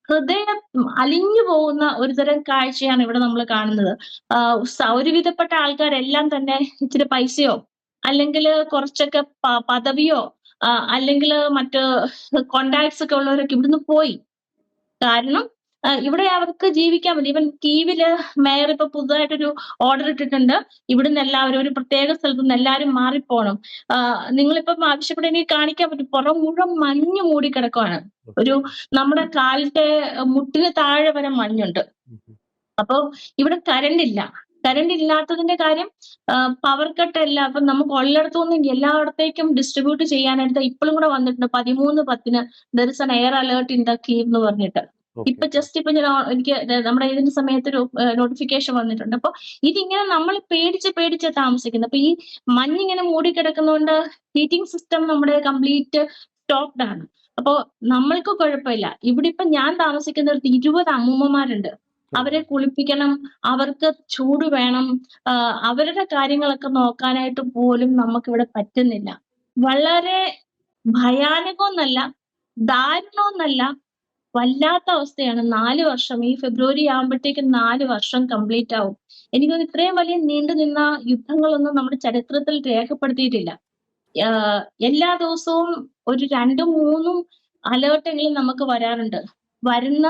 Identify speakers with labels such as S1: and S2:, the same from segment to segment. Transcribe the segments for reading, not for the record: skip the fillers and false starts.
S1: ഹൃദയം അലിഞ്ഞു പോകുന്ന ഒരുതരം കാഴ്ചയാണ് ഇവിടെ നമ്മൾ കാണുന്നത്. ഒരുവിധപ്പെട്ട ആൾക്കാരെല്ലാം തന്നെ ഇച്ചിരി പൈസയോ അല്ലെങ്കിൽ കുറച്ചൊക്കെ പദവിയോ അല്ലെങ്കിൽ മറ്റ് കോണ്ടാക്ട്സ് ഒക്കെ ഉള്ളവരൊക്കെ ഇവിടുന്ന് പോയി. കാരണം ഇവിടെ അവർക്ക് ജീവിക്കാൻ പറ്റും. ഈവൻ കീവില് മേയർ ഇപ്പൊ പുതുതായിട്ടൊരു ഓർഡർ ഇട്ടിട്ടുണ്ട്. ഇവിടുന്ന് എല്ലാവരും ഒരു പ്രത്യേക സ്ഥലത്ത് നിന്ന് എല്ലാവരും മാറിപ്പോണം. നിങ്ങളിപ്പം ആവശ്യപ്പെടുമെങ്കിൽ കാണിക്കാൻ പറ്റും. പുറം മുഴുവൻ മഞ്ഞ് മൂടി കിടക്കുവാണ്. ഒരു നമ്മുടെ കാലിന്റെ മുട്ടിന് താഴെ വരെ മഞ്ഞുണ്ട്. അപ്പൊ ഇവിടെ കറണ്ട് ഇല്ല. കറണ്ട് ഇല്ലാത്തതിന്റെ കാര്യം പവർ കട്ട് അല്ല. അപ്പൊ നമുക്ക് ഉള്ളിടത്തുനിന്ന് എല്ലായിടത്തേക്കും ഡിസ്ട്രിബ്യൂട്ട് ചെയ്യാനായിട്ട് ഇപ്പോഴും കൂടെ വന്നിട്ടുണ്ട്. 13:10 there is an air alert in the Kyiv എന്ന് പറഞ്ഞിട്ട്. ഇപ്പൊ ജസ്റ്റ് ഇപ്പൊ എനിക്ക് നമ്മുടെ ഇതിന്റെ സമയത്ത് ഒരു നോട്ടിഫിക്കേഷൻ വന്നിട്ടുണ്ട്. അപ്പൊ ഇതിങ്ങനെ നമ്മൾ പേടിച്ച് താമസിക്കുന്നത്. അപ്പൊ ഈ മഞ്ഞിങ്ങനെ മൂടിക്കിടക്കുന്നതുകൊണ്ട് ഹീറ്റിംഗ് സിസ്റ്റം നമ്മുടെ കംപ്ലീറ്റ് സ്റ്റോപ്ഡ് ആണ്. അപ്പൊ നമ്മൾക്ക് കുഴപ്പമില്ല. ഇവിടെ ഇപ്പൊ ഞാൻ താമസിക്കുന്നിടത്ത് 20 അമ്മൂമ്മമാരുണ്ട്. അവരെ കുളിപ്പിക്കണം, അവർക്ക് ചൂട് വേണം, അവരുടെ കാര്യങ്ങളൊക്കെ നോക്കാനായിട്ട് പോലും നമുക്കിവിടെ പറ്റുന്നില്ല. വളരെ ഭയാനകമെന്നല്ല, ദാരുണമെന്നല്ല, വല്ലാത്ത അവസ്ഥയാണ്. 4 വർഷം, ഈ ഫെബ്രുവരി ആകുമ്പോഴത്തേക്കും 4 വർഷം കംപ്ലീറ്റ് ആവും. എനിക്ക് തോന്നുന്നു ഇത്രയും വലിയ നീണ്ടു നിന്ന യുദ്ധങ്ങളൊന്നും നമ്മുടെ ചരിത്രത്തിൽ രേഖപ്പെടുത്തിയിട്ടില്ല. എല്ലാ ദിവസവും ഒരു 2, 3 അലേർട്ടെങ്കിലും നമുക്ക് വരാറുണ്ട്. വരുന്ന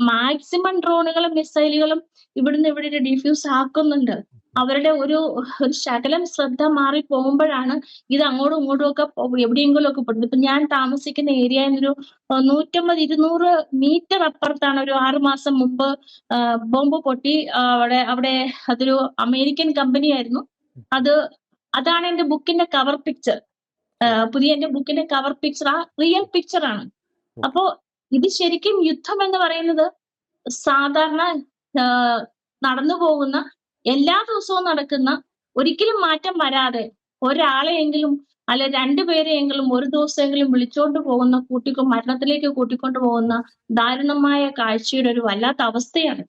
S1: മാക്സിമം ഡ്രോണുകളും മിസൈലുകളും ഇവിടുന്ന് ഇവിടെ ഡിഫ്യൂസ് ആക്കുന്നുണ്ട്. അവരുടെ ഒരു ശകലം ശ്രദ്ധ മാറി പോകുമ്പോഴാണ് ഇത് അങ്ങോട്ടും ഇങ്ങോട്ടും ഒക്കെ എവിടെയെങ്കിലും ഒക്കെ പെടുന്നത്. ഇപ്പൊ ഞാൻ താമസിക്കുന്ന ഏരിയയിൽ നിന്നൊരു 150-200 മീറ്റർ അപ്പുറത്താണ് ഒരു 6 മാസം മുമ്പ് ബോംബ് പൊട്ടി. അവിടെ അതൊരു അമേരിക്കൻ കമ്പനി ആയിരുന്നു. അതാണ് എന്റെ ബുക്കിന്റെ കവർ പിക്ചർ. എന്റെ ബുക്കിന്റെ കവർ പിക്ചർ ആ റിയൽ പിക്ചർ ആണ്. അപ്പോ ഇത് ശരിക്കും യുദ്ധം എന്ന് പറയുന്നത് സാധാരണ നടന്നു പോകുന്ന, എല്ലാ ദിവസവും നടക്കുന്ന, ഒരിക്കലും മാറ്റം വരാതെ ഒരാളെയെങ്കിലും അല്ല 2 പേരെയെങ്കിലും ഒരു ദിവസമെങ്കിലും വിളിച്ചോണ്ട് പോകുന്ന, മരണത്തിലേക്ക് കൂട്ടിക്കൊണ്ടു പോകുന്ന ദാരുണമായ കാഴ്ചയുടെ ഒരു വല്ലാത്ത അവസ്ഥയാണ്.